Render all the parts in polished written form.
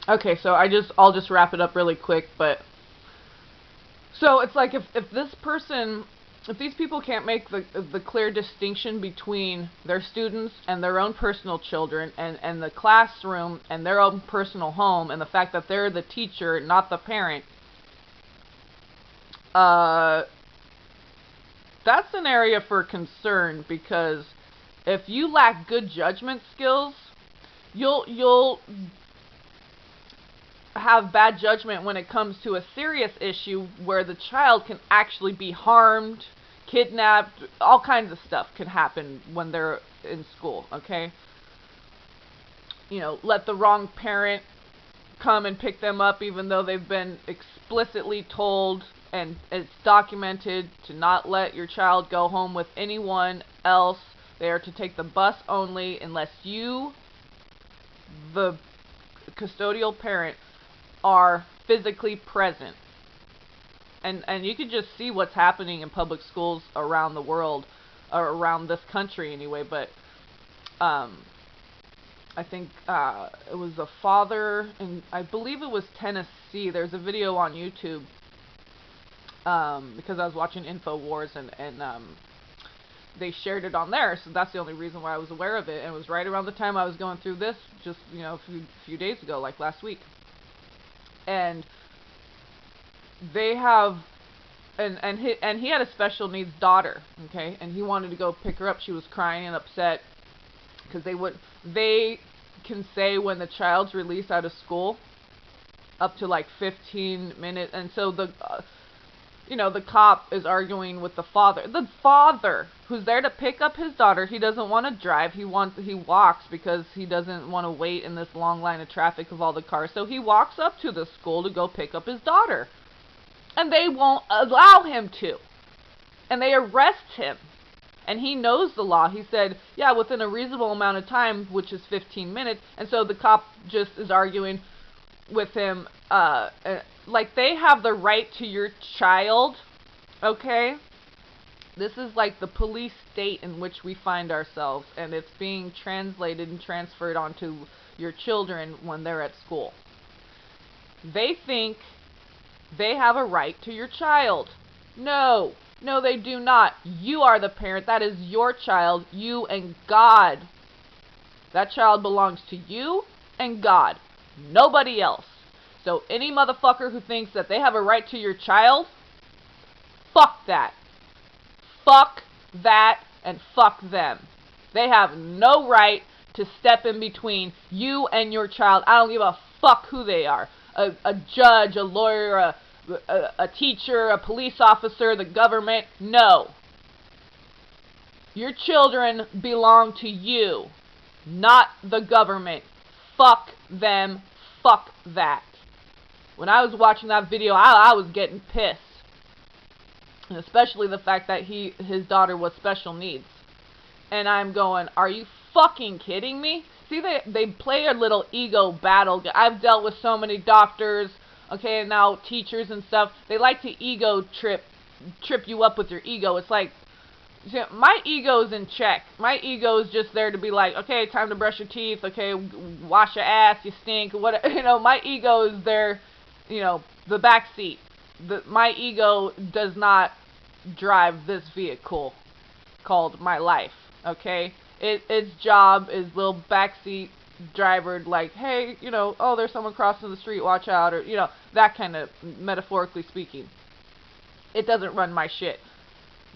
Okay, so I'll just wrap it up really quick, but so it's like if this person, if these people can't make the clear distinction between their students and their own personal children and the classroom and their own personal home and the fact that they're the teacher, not the parent, uh, that's an area for concern because if you lack good judgment skills, you'll have bad judgment when it comes to a serious issue where the child can actually be harmed, kidnapped, all kinds of stuff can happen when they're in school, okay? You know, let the wrong parent come and pick them up even though they've been explicitly told and it's documented to not let your child go home with anyone else. They are to take the bus only unless you, the custodial parent, are physically present. And you can just see what's happening in public schools around the world, or around this country anyway, but I think it was a father, and I believe it was Tennessee. There's a video on YouTube because I was watching InfoWars, and they shared it on there, so that's the only reason why I was aware of it. And it was right around the time I was going through this, just a few days ago, like last week. And they have, and he had a special needs daughter, okay, and he wanted to go pick her up. She was crying and upset because they can say when the child's released out of school up to like 15 minutes, and so the cop is arguing with the father who's there to pick up his daughter. He doesn't want to drive. He walks because he doesn't want to wait in this long line of traffic of all the cars. So he walks up to the school to go pick up his daughter, and they won't allow him to, and they arrest him. And he knows the law. He said, yeah, within a reasonable amount of time, which is 15 minutes. And so the cop just is arguing with him, like they have the right to your child, okay? This is like the police state in which we find ourselves, and it's being translated and transferred onto your children when they're at school. They think they have a right to your child. No, they do not. You are the parent. That is your child, you and God. That child belongs to you and God, nobody else. So any motherfucker who thinks that they have a right to your child, fuck that. Fuck that and fuck them. They have no right to step in between you and your child. I don't give a fuck who they are. A judge, a lawyer, a teacher, a police officer, the government. No. Your children belong to you, not the government. Fuck them. Fuck that. When I was watching that video, I was getting pissed. And especially the fact that his daughter was special needs. And I'm going, are you fucking kidding me? See, they play a little ego battle. I've dealt with so many doctors, okay, and now teachers and stuff. They like to ego trip you up with your ego. It's like, my ego's in check. My ego's just there to be like, okay, time to brush your teeth. Okay, wash your ass. You stink. What? My ego is there. The back seat. My ego does not drive this vehicle called my life. Okay, its job is little backseat driver, like, hey, oh, there's someone crossing the street, watch out, or that kind of, metaphorically speaking. It doesn't run my shit.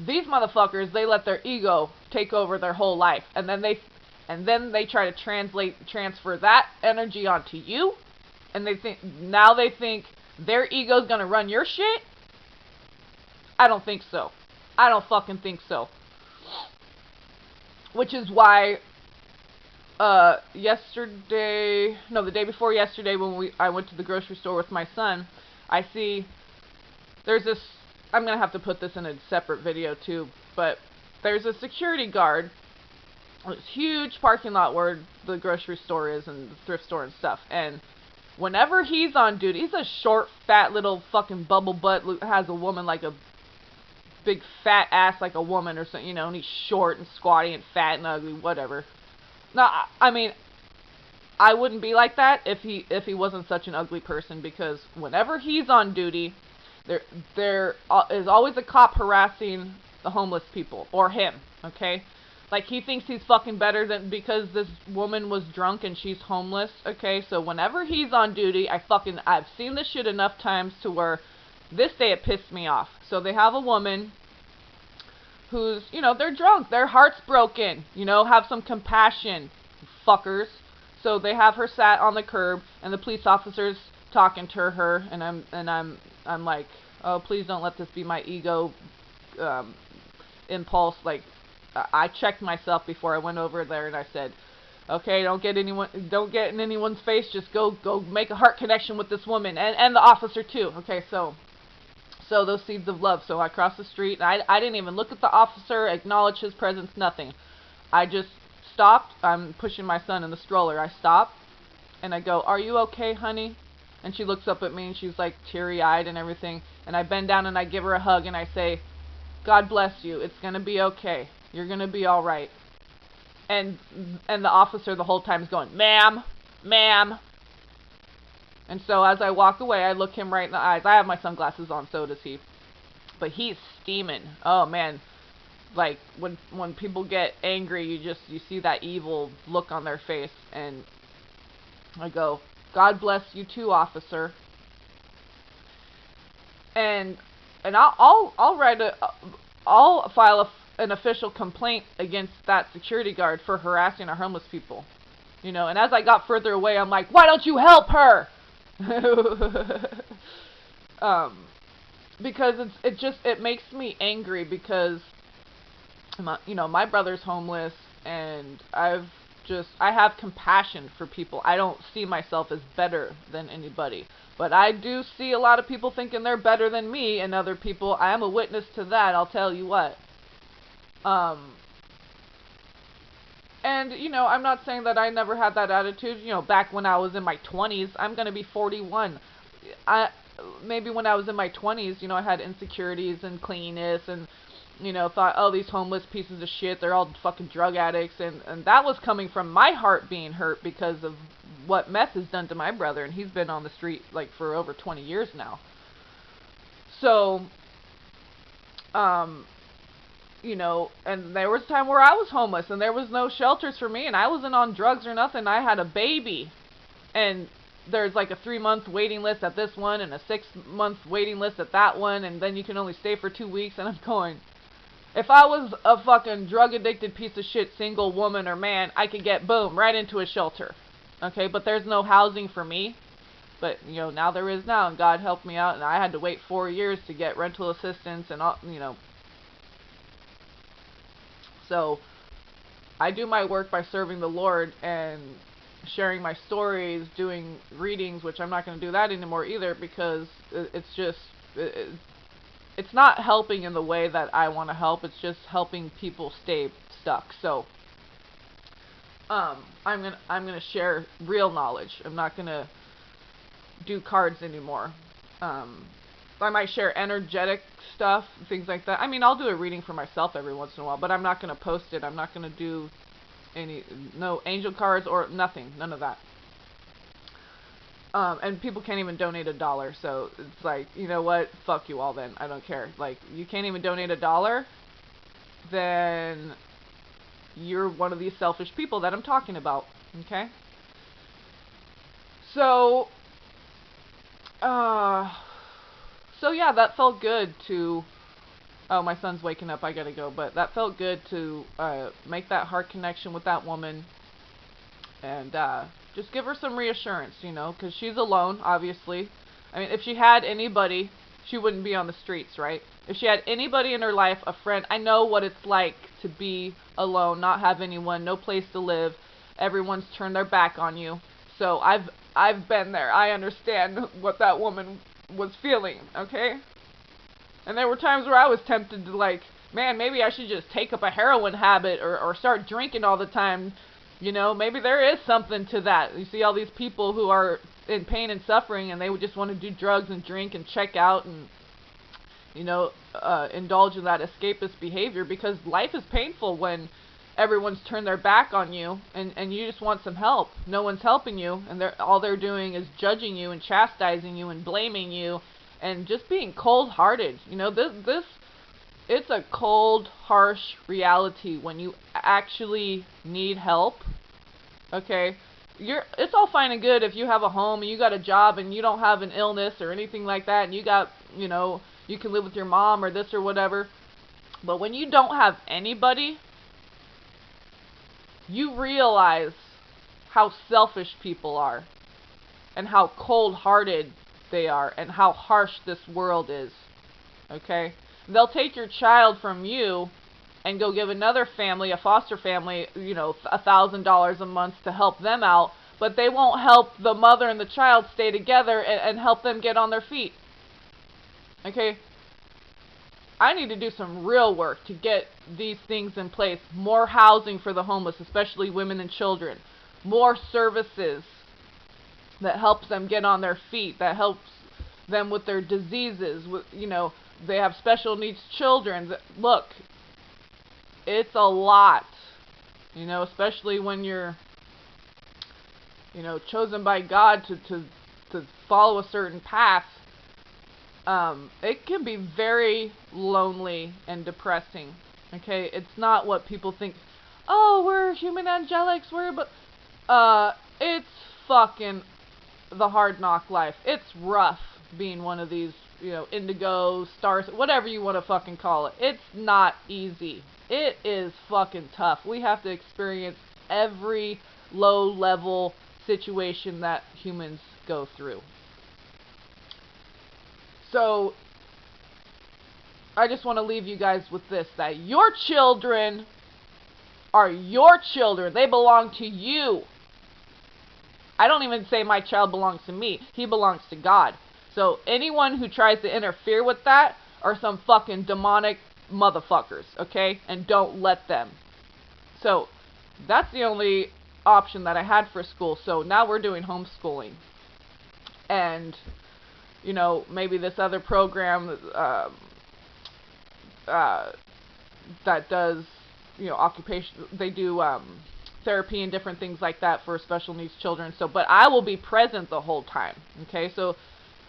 These motherfuckers, they let their ego take over their whole life, and then they try to transfer that energy onto you, and they think their ego's gonna run your shit. I don't think so. I don't fucking think so. Which is why the day before yesterday, when I went to the grocery store with my son, I see there's this, I'm going to have to put this in a separate video too, but there's a security guard, this huge parking lot where the grocery store is and the thrift store and stuff, and whenever he's on duty, he's a short, fat little fucking bubble butt, has a woman like a big fat ass like a woman or something, and he's short and squatty and fat and ugly, whatever. Now, I mean, I wouldn't be like that if he wasn't such an ugly person, because whenever he's on duty, there is always a cop harassing the homeless people or him, okay? Like, he thinks he's fucking better than because this woman was drunk and she's homeless, okay? So whenever he's on duty, I've seen this shit enough times to where this day it pissed me off. So they have a woman who's, they're drunk, their heart's broken, have some compassion, fuckers. So they have her sat on the curb, and the police officer's talking to her, and I'm like, oh, please don't let this be my ego impulse. Like, I checked myself before I went over there, and I said, okay, don't get in anyone's face. Just go make a heart connection with this woman and the officer too. Okay, so those seeds of love. So I crossed the street, and I didn't even look at the officer, acknowledge his presence, nothing. I just stopped. I'm pushing my son in the stroller. I stop, and I go, "Are you okay, honey?" And she looks up at me, and she's like teary-eyed and everything. And I bend down and I give her a hug, and I say, "God bless you. It's gonna be okay. You're gonna be all right." And the officer the whole time is going, "Ma'am, ma'am." And so as I walk away, I look him right in the eyes. I have my sunglasses on, so does he. But he's steaming. Oh man, like when people get angry, you see that evil look on their face. And I go, "God bless you too, officer." And I'll file an official complaint against that security guard for harassing our homeless people. And as I got further away, I'm like, "Why don't you help her?" Because it makes me angry, because my brother's homeless, and I have compassion for people. I don't see myself as better than anybody, but I do see a lot of people thinking they're better than me, and other people, I am a witness to that, I'll tell you what. And, I'm not saying that I never had that attitude. Back when I was in my 20s, I'm going to be 41. Maybe when I was in my 20s, I had insecurities and cleanliness, and, thought, oh, these homeless pieces of shit, they're all fucking drug addicts. And that was coming from my heart being hurt because of what meth has done to my brother. And he's been on the street, like, for over 20 years now. So, and there was a time where I was homeless, and there was no shelters for me, and I wasn't on drugs or nothing. I had a baby, and there's like a 3-month waiting list at this one, and a 6-month waiting list at that one, and then you can only stay for 2 weeks. And I'm going, if I was a fucking drug addicted piece of shit, single woman or man, I could get, boom, right into a shelter. Okay, but there's no housing for me. But, now there is now, and God helped me out, and I had to wait 4 years to get rental assistance and all, So, I do my work by serving the Lord and sharing my stories, doing readings, which I'm not going to do that anymore either, because it's not helping in the way that I want to help. It's just helping people stay stuck. So, I'm gonna share real knowledge. I'm not gonna do cards anymore. I might share energetic stuff, things like that. I mean, I'll do a reading for myself every once in a while, but I'm not going to post it. I'm not going to do no angel cards or nothing, none of that. And people can't even donate $1, so it's like, you know what, fuck you all then, I don't care. Like, you can't even donate $1, then you're one of these selfish people that I'm talking about, okay? So, So yeah, that felt good to, oh, my son's waking up, I gotta go, but that felt good to make that heart connection with that woman, and just give her some reassurance, because she's alone, obviously. I mean, if she had anybody, she wouldn't be on the streets, right? If she had anybody in her life, a friend, I know what it's like to be alone, not have anyone, no place to live, everyone's turned their back on you. So I've been there. I understand what that woman was feeling, okay? And there were times where I was tempted to, like, man, maybe I should just take up a heroin habit or start drinking all the time. Maybe there is something to that. You see all these people who are in pain and suffering, and they would just want to do drugs and drink and check out and, indulge in that escapist behavior, because life is painful when everyone's turned their back on you, and you just want some help. No one's helping you, and all they're doing is judging you and chastising you and blaming you and just being cold-hearted. You know, this it's a cold, harsh reality when you actually need help. Okay? It's all fine and good if you have a home and you got a job and you don't have an illness or anything like that, and you got, you know, you can live with your mom or this or whatever. But when you don't have anybody, you realize how selfish people are and how cold-hearted they are and how harsh this world is. Okay? They'll take your child from you and go give another family, a foster family, you know, $1,000 a month to help them out, but they won't help the mother and the child stay together and help them get on their feet. Okay? I need to do some real work to get these things in place. More housing for the homeless, especially women and children. More services that helps them get on their feet, that helps them with their diseases. You know, they have special needs children. Look, it's a lot, you know, especially when you're, you know, chosen by God to follow a certain path. It can be very lonely and depressing. Okay, it's not what people think. Oh, we're human angelics. It's fucking the hard knock life. It's rough being one of these, you know, indigo stars, whatever you want to fucking call it. It's not easy. It is fucking tough. We have to experience every low-level situation that humans go through. So, I just want to leave you guys with this, that your children are your children. They belong to you. I don't even say my child belongs to me. He belongs to God. So, anyone who tries to interfere with that are some fucking demonic motherfuckers, okay? And don't let them. So, that's the only option that I had for school. So, now we're doing homeschooling. And, you know, maybe this other program that does, you know, occupation, they do therapy and different things like that for special needs children. So, but I will be present the whole time, okay? So,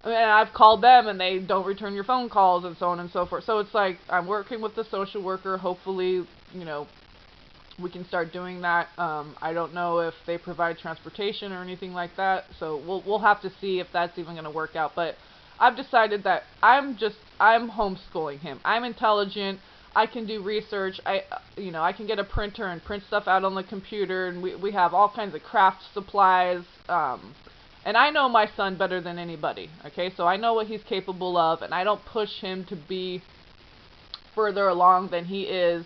and I've called them and they don't return your phone calls and so on and so forth. So it's like I'm working with the social worker. Hopefully, you know, we can start doing that. I don't know if they provide transportation or anything like that. So we'll have to see if that's even going to work out. But I've decided that I'm homeschooling him. I'm intelligent. I can do research. I can get a printer and print stuff out on the computer, and we have all kinds of craft supplies. And I know my son better than anybody, okay? So I know what he's capable of, and I don't push him to be further along than he is.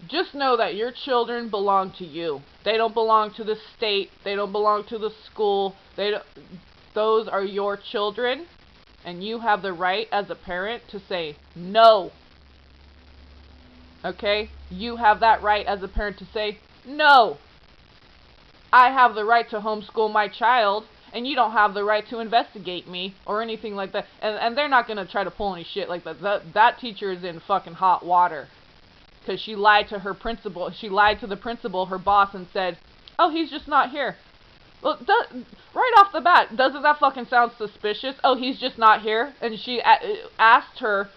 Just know that your children belong to you. They don't belong to the state. They don't belong to the school. Those are your children, and you have the right as a parent to say no. Okay? You have that right as a parent to say no. I have the right to homeschool my child, and you don't have the right to investigate me or anything like that. And they're not going to try to pull any shit like that. That teacher is in fucking hot water because she lied to her principal. She lied to the principal, her boss, and said, oh, he's just not here. Well, right off the bat, doesn't that fucking sound suspicious? Oh, he's just not here? And she asked her,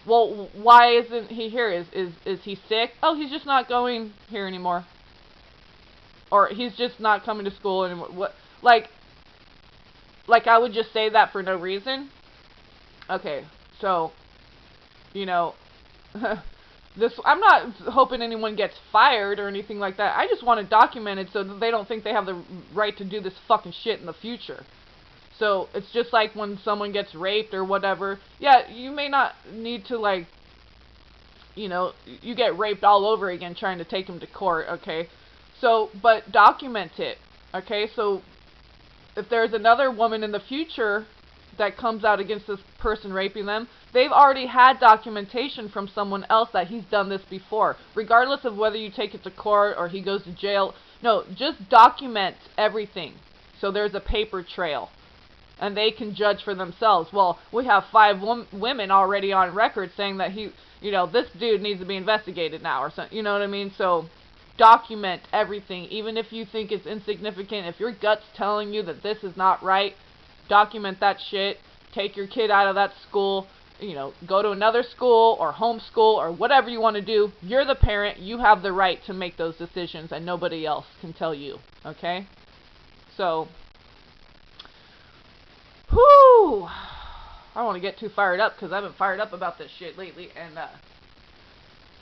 well, why isn't he here? Is he sick? Oh, he's just not going here anymore. Or he's just not coming to school anymore. What? Like I would just say that for no reason? Okay, so, you know, I'm not hoping anyone gets fired or anything like that. I just want it documented so that they don't think they have the right to do this fucking shit in the future. So, it's just like when someone gets raped or whatever. Yeah, you may not need to, like, you know, you get raped all over again trying to take them to court, okay? So, but document it, okay? So, if there's another woman in the future that comes out against this person raping them, they've already had documentation from someone else that he's done this before. Regardless of whether you take it to court or he goes to jail. No, just document everything. So there's a paper trail. and they can judge for themselves. Well, we have 5 women already on record saying that this dude needs to be investigated now, or something. You know what I mean? So document everything, even if you think it's insignificant. If your gut's telling you that this is not right, document that shit. Take your kid out of that school. Go to another school or homeschool or whatever you want to do. You're the parent. You have the right to make those decisions, and nobody else can tell you. Okay? So, whoo! I don't want to get too fired up because I've been fired up about this shit lately, and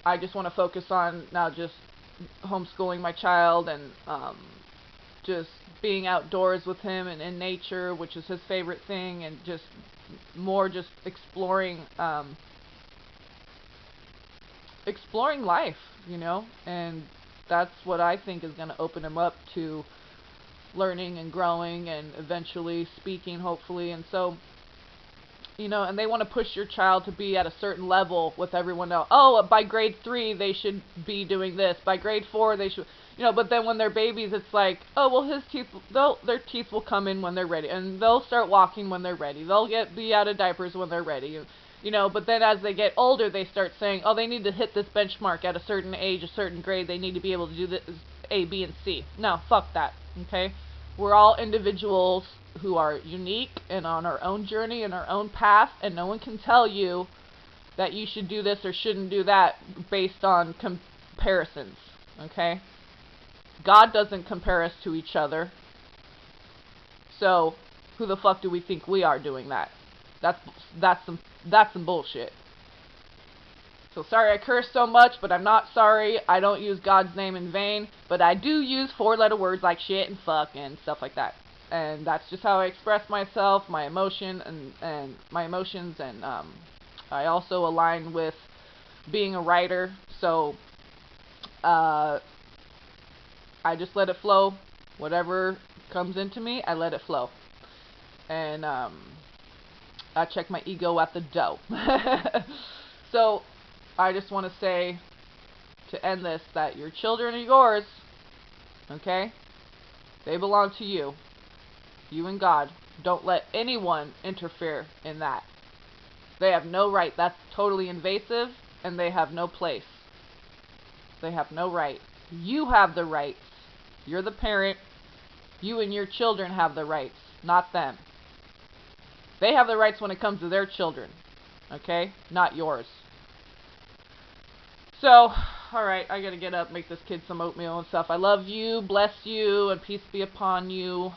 I just want to focus on now just homeschooling my child and just being outdoors with him and in nature, which is his favorite thing, and just exploring life, and that's what I think is going to open him up to learning and growing and eventually speaking, hopefully. And so, and they want to push your child to be at a certain level with everyone else. Oh, by grade 3 they should be doing this. By grade 4 they should, but then when they're babies, it's like, oh, well, their teeth will come in when they're ready, and they'll start walking when they're ready. They'll be out of diapers when they're ready. But then as they get older, they start saying, oh, they need to hit this benchmark at a certain age, a certain grade. They need to be able to do this A, B, and C. No, fuck that. Okay? We're all individuals who are unique and on our own journey and our own path, and no one can tell you that you should do this or shouldn't do that based on comparisons. Okay? God doesn't compare us to each other. So, who the fuck do we think we are doing that? That's some bullshit. So sorry I curse so much, but I'm not sorry. I don't use God's name in vain, but I do use 4-letter words like shit and fuck and stuff like that. And that's just how I express myself, my emotions, and I also align with being a writer. So I just let it flow. Whatever comes into me, I let it flow. And I check my ego at the door. So I just want to say, to end this, that your children are yours. Okay? They belong to you. You and God. Don't let anyone interfere in that. They have no right. That's totally invasive, and they have no place. They have no right. You have the rights. You're the parent. You and your children have the rights, not them. They have the rights when it comes to their children. Okay? Not yours. So, alright, I gotta get up, make this kid some oatmeal and stuff. I love you, bless you, and peace be upon you.